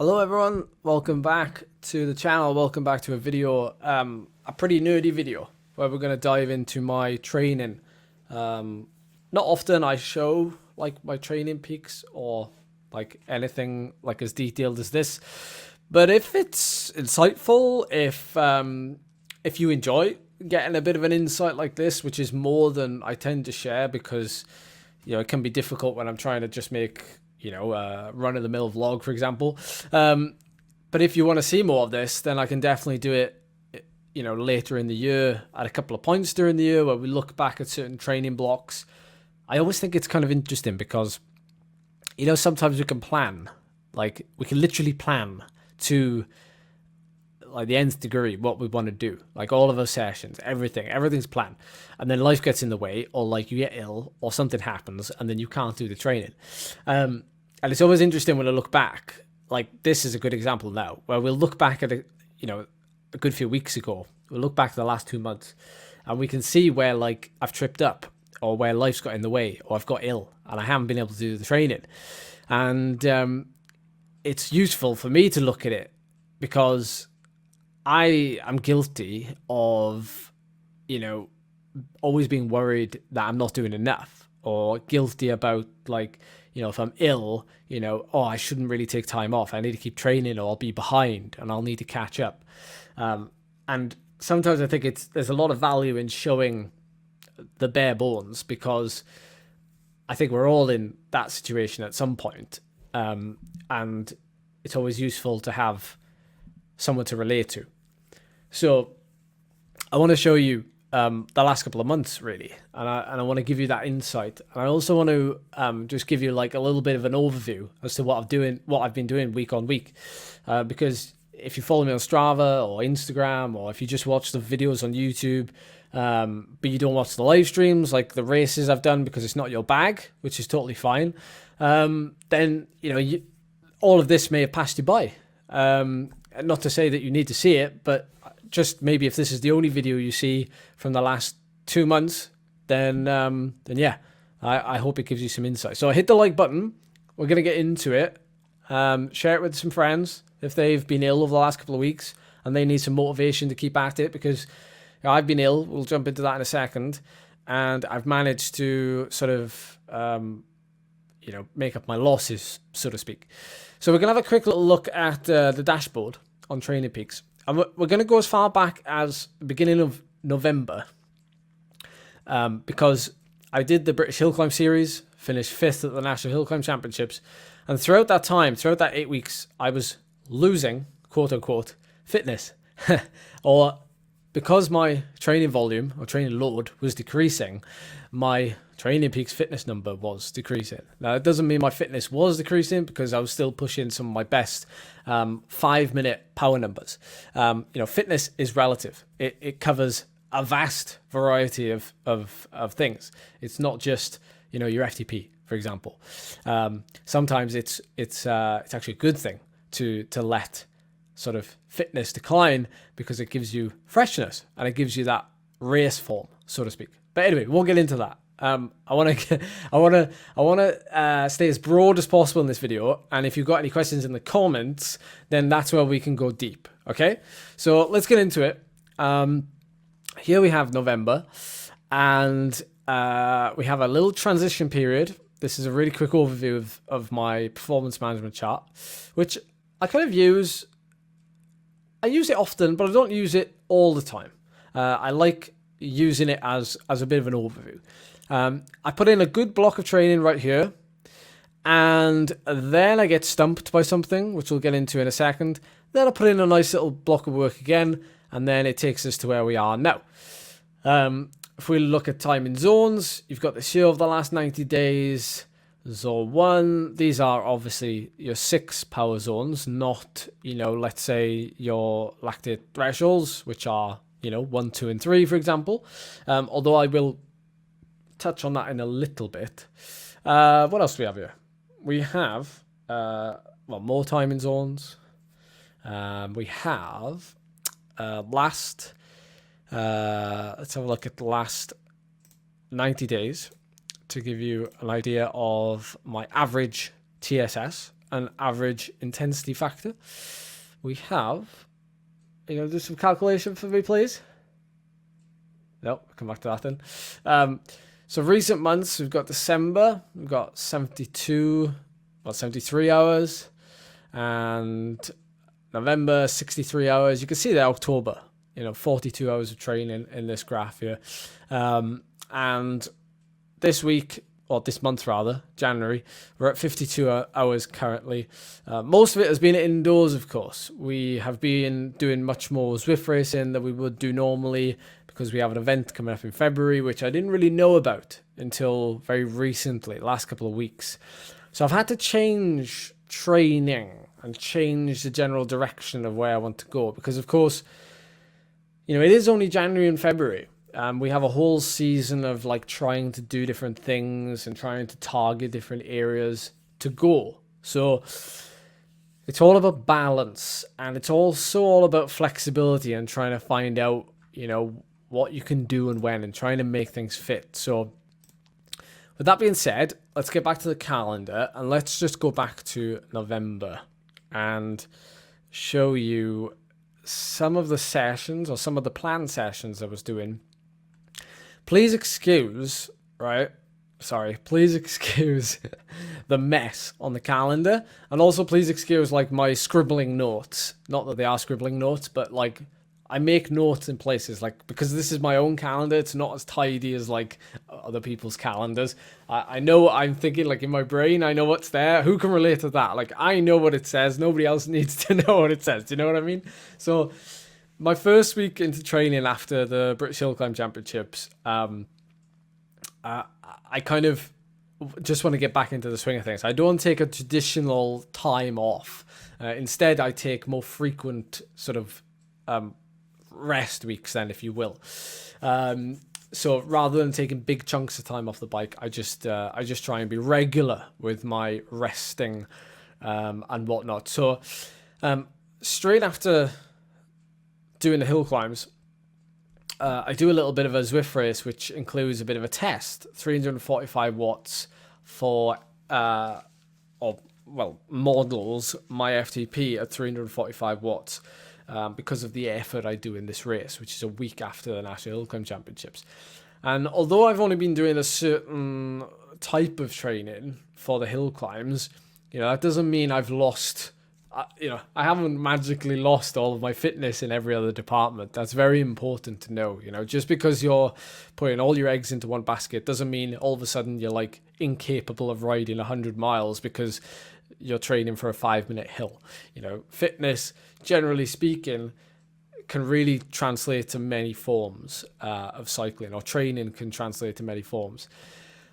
Hello everyone, welcome back to the channel, welcome back to a video, a pretty nerdy video where we're going to dive into my training. Not often I show like my training peaks or like anything like as detailed as this, but if it's insightful, if you enjoy getting a bit of an insight like this, which is more than I tend to share because it can be difficult when I'm trying to just make run-of-the-mill vlog, for example. But if you want to see more of this, then I can definitely do it, later in the year at a couple of points during the year where we look back at certain training blocks. I always think it's kind of interesting because, sometimes we can plan, like we can literally plan to like the nth degree what we want to do, like all of our sessions, everything's planned, and then life gets in the way, or like you get ill or something happens and then you can't do the training. And it's always interesting when I look back, like this is a good example now where we'll look back at a good few weeks ago, we'll look back to the last 2 months and we can see where like I've tripped up or where life's got in the way or I've got ill and I haven't been able to do the training. And it's useful for me to look at it because I am guilty of, always being worried that I'm not doing enough, or guilty about like, if I'm ill, oh, I shouldn't really take time off. I need to keep training or I'll be behind and I'll need to catch up. And sometimes I think there's a lot of value in showing the bare bones because I think we're all in that situation at some point. And it's always useful to have someone to relate to. So I want to show you the last couple of months really, and I want to give you that insight, and I also want to just give you like a little bit of an overview as to what I've been doing week on week, because if you follow me on Strava or Instagram, or if you just watch the videos on YouTube, but you don't watch the live streams like the races I've done because it's not your bag, which is totally fine, then all of this may have passed you by. Not to say that you need to see it, but just maybe if this is the only video you see from the last 2 months, then yeah, I hope it gives you some insight. So hit the like button. We're going to get into it. Share it with some friends if they've been ill over the last couple of weeks and they need some motivation to keep at it, because I've been ill. We'll jump into that in a second. And I've managed to sort of, make up my losses, so to speak. So we're going to have a quick little look at the dashboard on Training Peaks. And we're going to go as far back as the beginning of November, because I did the British Hill Climb Series, finished 5th at the National Hill Climb Championships. And throughout that time, throughout that 8 weeks, I was losing, quote unquote, fitness. Or because my training volume or training load was decreasing, my Training Peaks fitness number was decreasing. Now, it doesn't mean my fitness was decreasing because I was still pushing some of my best 5-minute power numbers. Fitness is relative. It covers a vast variety of things. It's not just, your FTP, for example. Sometimes it's actually a good thing to let sort of fitness decline because it gives you freshness and it gives you that race form, so to speak. But anyway, we'll get into that. I want to stay as broad as possible in this video, and if you've got any questions in the comments, then that's where we can go deep. Okay, so let's get into it. Here we have November, and we have a little transition period. This is a really quick overview of my performance management chart, which I kind of use. I use it often, but I don't use it all the time. I like using it as a bit of an overview. I put in a good block of training right here, and then I get stumped by something, which we'll get into in a second. Then I put in a nice little block of work again, and then it takes us to where we are now. If we look at time in zones, you've got this here over the last 90 days. Zone 1, these are obviously your 6 power zones, not, let's say your lactate thresholds, which are, 1, 2, and 3, for example. Although I will touch on that in a little bit. What else do we have here? We have, more time in zones. We have let's have a look at the last 90 days to give you an idea of my average TSS an average intensity factor, we have, you know, do some calculation for me, please. No, come back to that then. So recent months, we've got December, we've got 73 hours, and November, 63 hours. You can see that October, you know, 42 hours of training in this graph here. And this week, or this month rather, January, we're at 52 hours currently. Most of it has been indoors, of course. We have been doing much more Zwift racing than we would do normally because we have an event coming up in February, which I didn't really know about until very recently, last couple of weeks. So I've had to change training and change the general direction of where I want to go because, of course, you know, it is only January and February. We have a whole season of like trying to do different things and trying to target different areas to go. So it's all about balance, and it's also all about flexibility and trying to find out, you know, what you can do and when, and trying to make things fit. So with that being said, let's get back to the calendar and let's just go back to November and show you some of the sessions or some of the planned sessions I was doing. Please excuse, please excuse the mess on the calendar, and also please excuse like my scribbling notes. Not that they are scribbling notes, but like I make notes in places, like, because this is my own calendar, it's not as tidy as like other people's calendars. I know, I'm thinking like in my brain, I know what's there. Who can relate to that? Like, I know what it says. Nobody else needs to know what it says. Do you know what I mean? So my first week into training after the British Hill Climb Championships, I kind of just want to get back into the swing of things. I don't take a traditional time off. Instead, I take more frequent sort of rest weeks then, if you will. So rather than taking big chunks of time off the bike, I just try and be regular with my resting and whatnot. So straight after doing the hill climbs, I do a little bit of a Zwift race, which includes a bit of a test, 345 watts for, models my FTP at 345 watts because of the effort I do in this race, which is a week after the National Hill Climb Championships. And although I've only been doing a certain type of training for the hill climbs, you know, that doesn't mean I've lost... I haven't magically lost all of my fitness in every other department. That's very important to know. You know, just because you're putting all your eggs into one basket doesn't mean all of a sudden you're like incapable of riding 100 miles because you're training for a 5-minute hill. You know, fitness, generally speaking, can really translate to many forms of cycling, or training can translate to many forms.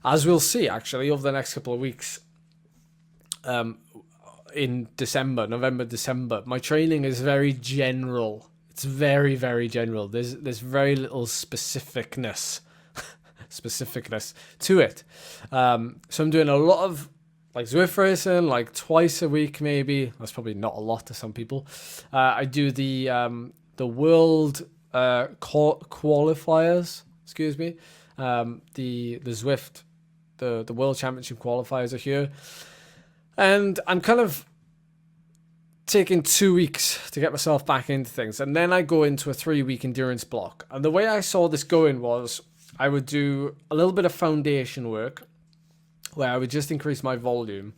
As we'll see, actually, over the next couple of weeks, in November, December, my training is very general. It's very, very general. There's very little specificness to it. So I'm doing a lot of like Zwift racing, like twice a week maybe. That's probably not a lot to some people. I do the world qualifiers. Excuse me. The Zwift, the World Championship qualifiers are here. And I'm kind of taking 2 weeks to get myself back into things. And then I go into a 3-week endurance block. And the way I saw this going was I would do a little bit of foundation work where I would just increase my volume.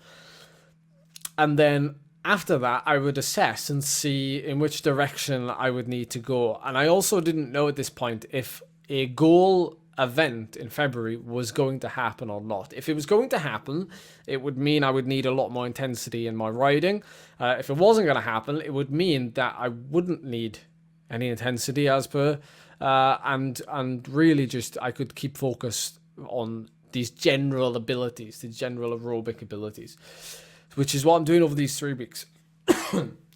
And then after that, I would assess and see in which direction I would need to go. And I also didn't know at this point if a goal event in February was going to happen or not. If it was going to happen, it would mean I would need a lot more intensity in my riding. If it wasn't going to happen, it would mean that I wouldn't need any intensity as per, and really just I could keep focused on these general abilities, the general aerobic abilities, which is what I'm doing over these 3 weeks.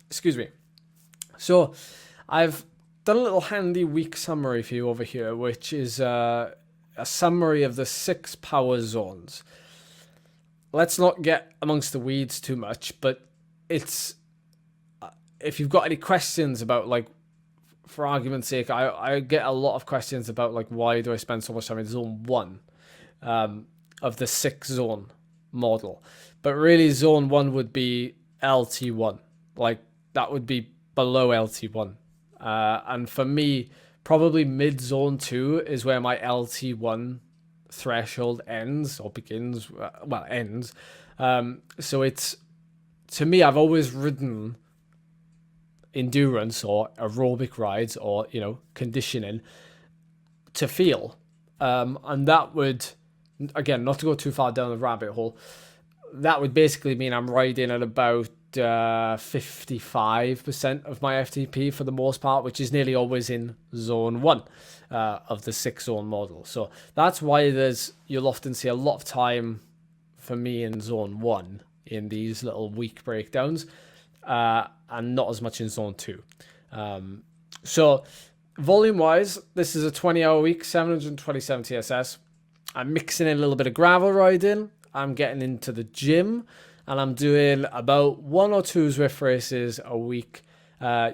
Excuse me. So I've done a little handy week summary for you over here, which is a summary of the 6 power zones. Let's not get amongst the weeds too much, but it's if you've got any questions about, like, for argument's sake, I get a lot of questions about, like, why do I spend so much time in zone 1 of the 6 zone model. But really zone 1 would be LT1. Like that would be below LT1. And for me, probably mid zone 2 is where my LT1 threshold ends or begins. Well, ends. So it's, to me, I've always ridden endurance or aerobic rides or, you know, conditioning to feel. And that would, again, not to go too far down the rabbit hole, that would basically mean I'm riding at about 55% of my FTP for the most part, which is nearly always in zone 1 of the 6 zone model. So that's why you'll often see a lot of time for me in zone 1 in these little week breakdowns, and not as much in zone 2. So volume wise, this is a 20-hour week, 727 TSS. I'm mixing in a little bit of gravel riding. I'm getting into the gym, and I'm doing about 1 or 2 Zwift races a week.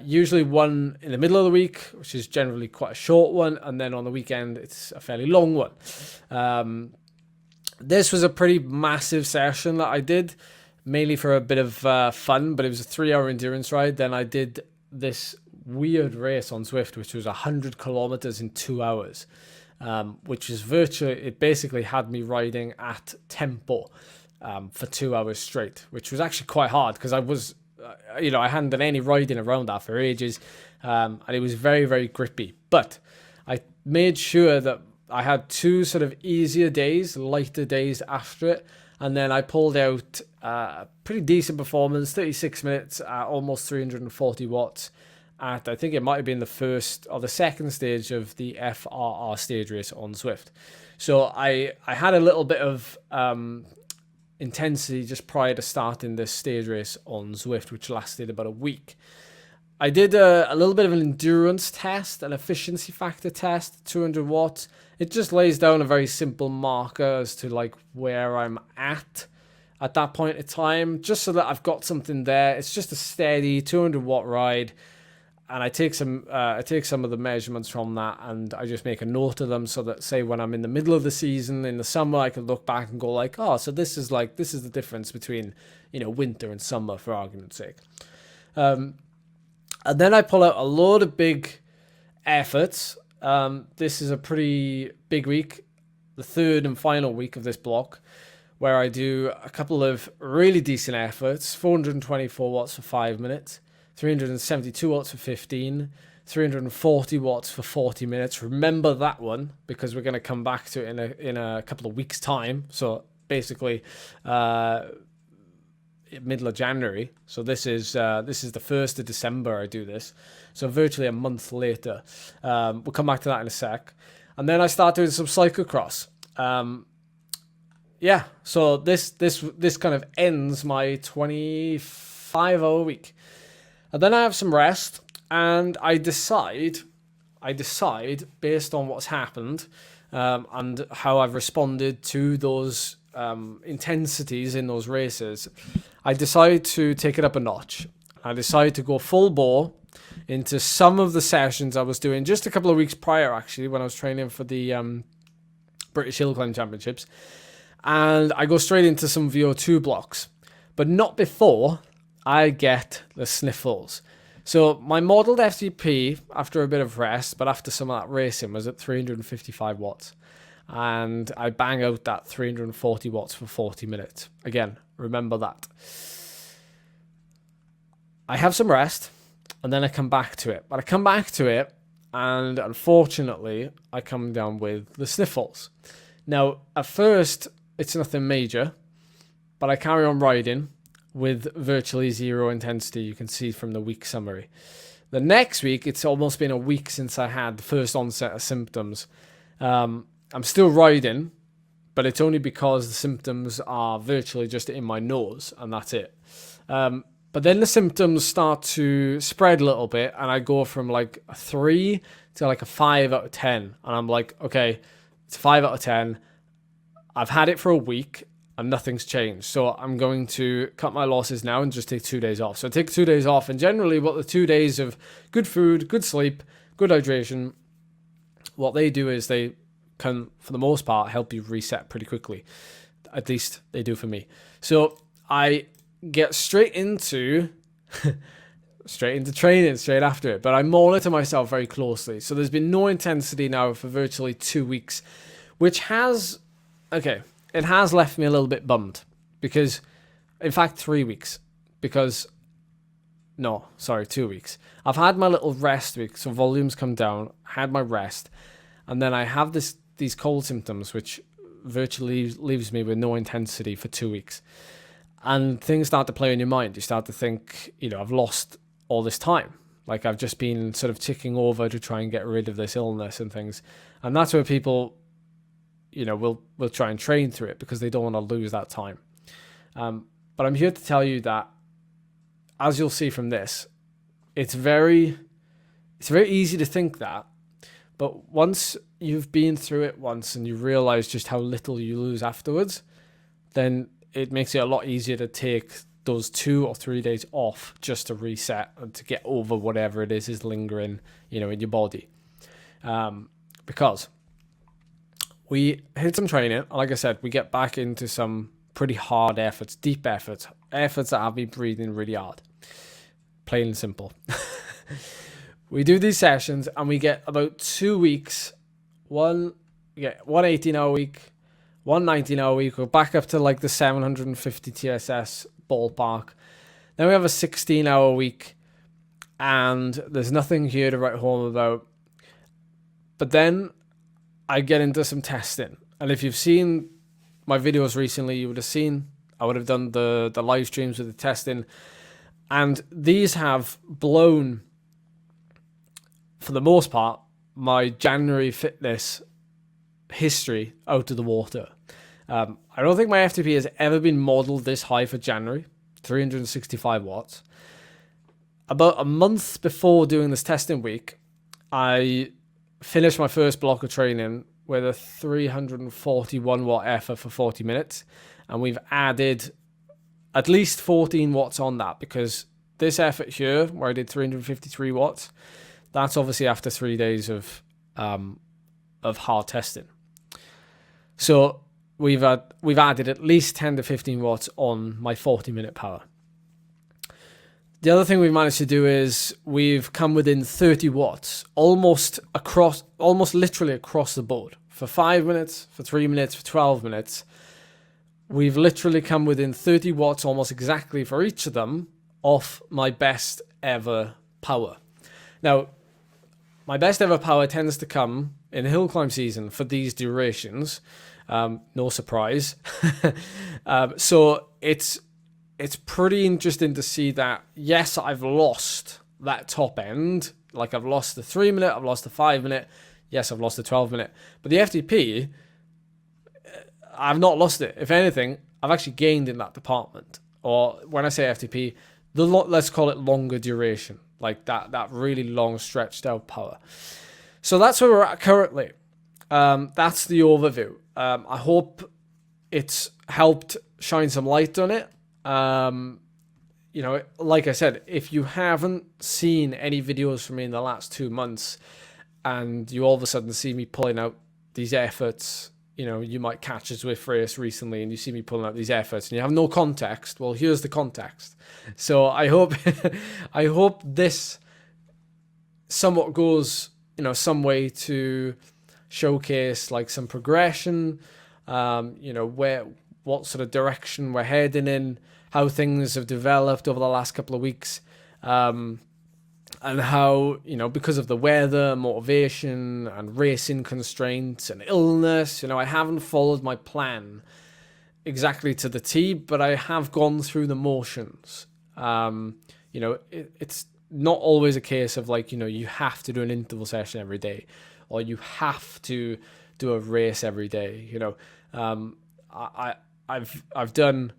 Usually one in the middle of the week, which is generally quite a short one, and then on the weekend it's a fairly long one. This was a pretty massive session that I did, mainly for a bit of fun, but it was a 3-hour endurance ride. Then I did this weird race on Zwift, which was 100 kilometers in 2 hours, which is virtually, it basically had me riding at tempo for 2 hours straight, which was actually quite hard because I was, I hadn't done any riding around that for ages, and it was very, very grippy. But I made sure that I had 2 sort of easier days, lighter days after it, and then I pulled out a pretty decent performance, 36 minutes at almost 340 watts at, I think it might have been the first or the second stage of the FRR stage race on Zwift. So I had a little bit of intensity just prior to starting this stage race on Zwift, which lasted about a week. I did a little bit of an endurance test, an efficiency factor test, 200 watts. It just lays down a very simple marker as to like where I'm at that point in time, just so that I've got something there. It's just a steady 200 watt ride, and I take some of the measurements from that, and I just make a note of them so that, say, when I'm in the middle of the season in the summer, I can look back and go like, oh, so this is the difference between, winter and summer, for argument's sake. And then I pull out a load of big efforts. This is a pretty big week, the third and final week of this block, where I do a couple of really decent efforts, 424 watts for 5 minutes, 372 watts for 15, 340 watts for 40 minutes. Remember that one, because we're going to come back to it in a couple of weeks' time. So basically, middle of January. So this is the 1st of December I do this. So virtually a month later. We'll come back to that in a sec. And then I start doing some cyclocross. So this kind of ends my 25-hour week. And then I have some rest, and I decide based on what's happened and how I've responded to those intensities in those races, I decide to take it up a notch. I decide to go full bore into some of the sessions I was doing just a couple of weeks prior, actually, when I was training for the British Hill Climb Championships. And I go straight into some VO2 blocks, but not before I get the sniffles. So my modeled FTP after a bit of rest, but after some of that racing, was at 355 watts. And I bang out that 340 watts for 40 minutes. Again, remember that. I have some rest, and then I come back to it. But I come back to it, and unfortunately, I come down with the sniffles. Now, at first, it's nothing major, but I carry on riding with virtually zero intensity. You can see from the week summary. The next week, it's almost been a week since I had the first onset of symptoms. I'm still riding, but it's only because the symptoms are virtually just in my nose, and that's it. But then the symptoms start to spread a little bit, and I go from like a 3 to like a 5 out of 10. And I'm like, okay, it's 5 out of 10. I've had it for a week, and nothing's changed. So I'm going to cut my losses now and just take 2 days off. So I take 2 days off, and generally what the 2 days of good food, good sleep, good hydration, what they do is they can, for the most part, help you reset pretty quickly. At least they do for me. So I get straight into training straight after it, but I monitor myself very closely. So there's been no intensity now for virtually 2 weeks, which has, okay, it has left me a little bit bummed because, in fact, 3 weeks, because, no, sorry, 2 weeks. I've had my little rest week, so volumes come down, had my rest, and then I have these cold symptoms, which virtually leaves me with no intensity for 2 weeks. And things start to play in your mind. You start to think, I've lost all this time. Like I've just been sort of ticking over to try and get rid of this illness and things. And that's where people, will try and train through it because they don't want to lose that time. But I'm here to tell you that, as you'll see from this, it's very easy to think that. But once you've been through it once and you realize just how little you lose afterwards, then it makes it a lot easier to take those 2 or 3 days off just to reset and to get over whatever it is lingering, in your body. Because we hit some training. Like I said, we get back into some pretty hard efforts, deep efforts that have me breathing really hard. Plain and simple. We do these sessions and we get about 2 weeks, one 18-hour week, one 19-hour week. We're back up to like the 750 TSS ballpark. Then we have a 16-hour week and there's nothing here to write home about. But then I get into some testing. And if you've seen my videos recently, you would have seen I would have done the live streams with the testing. And these have blown, for the most part, my January fitness history out of the water. I don't think my FTP has ever been modeled this high for January, 365 watts. About a month before doing this testing week, I finished my first block of training with a 341 watt effort for 40 minutes. And we've added at least 14 watts on that because this effort here, where I did 353 watts, that's obviously after 3 days of hard testing. So we've added at least 10 to 15 watts on my 40-minute power. The other thing we've managed to do is we've come within 30 watts, almost literally across the board. For 5 minutes, for 3 minutes, for 12 minutes, we've literally come within 30 watts almost exactly for each of them off my best ever power. Now, my best ever power tends to come in hill climb season for these durations. No surprise. So it's pretty interesting to see that, yes, I've lost that top end. Like I've lost the 3 minute, I've lost the 5 minute. Yes, I've lost the 12 minute. But the FTP, I've not lost it. If anything, I've actually gained in that department. Or when I say FTP, let's call it longer duration. Like that really long stretched out power. So that's where we're at currently. That's the overview. I hope it's helped shine some light on it. Like I said, if you haven't seen any videos from me in the last 2 months and you all of a sudden see me pulling out these efforts, you might catch us with race recently and you see me pulling out these efforts and you have no context. Well, here's the context. So I hope this somewhat goes, some way to showcase like some progression, what sort of direction we're heading in, how things have developed over the last couple of weeks, and how, because of the weather, motivation, and racing constraints and illness, I haven't followed my plan exactly to the T, but I have gone through the motions. It's not always a case of like, you have to do an interval session every day, or you have to do a race every day. I've done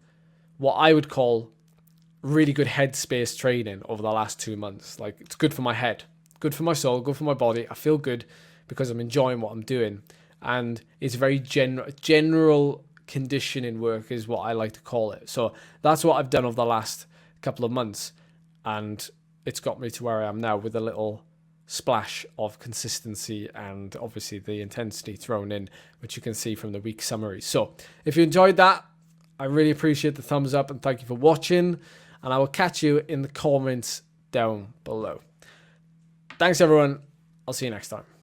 what I would call really good headspace training over the last 2 months. Like, it's good for my head, good for my soul, good for my body. I feel good because I'm enjoying what I'm doing. And it's very general conditioning work is what I like to call it. So that's what I've done over the last couple of months. And it's got me to where I am now with a little splash of consistency and obviously the intensity thrown in, which you can see from the week summary. So if you enjoyed that, I really appreciate the thumbs up and thank you for watching, and I will catch you in the comments down below. Thanks everyone. I'll see you next time.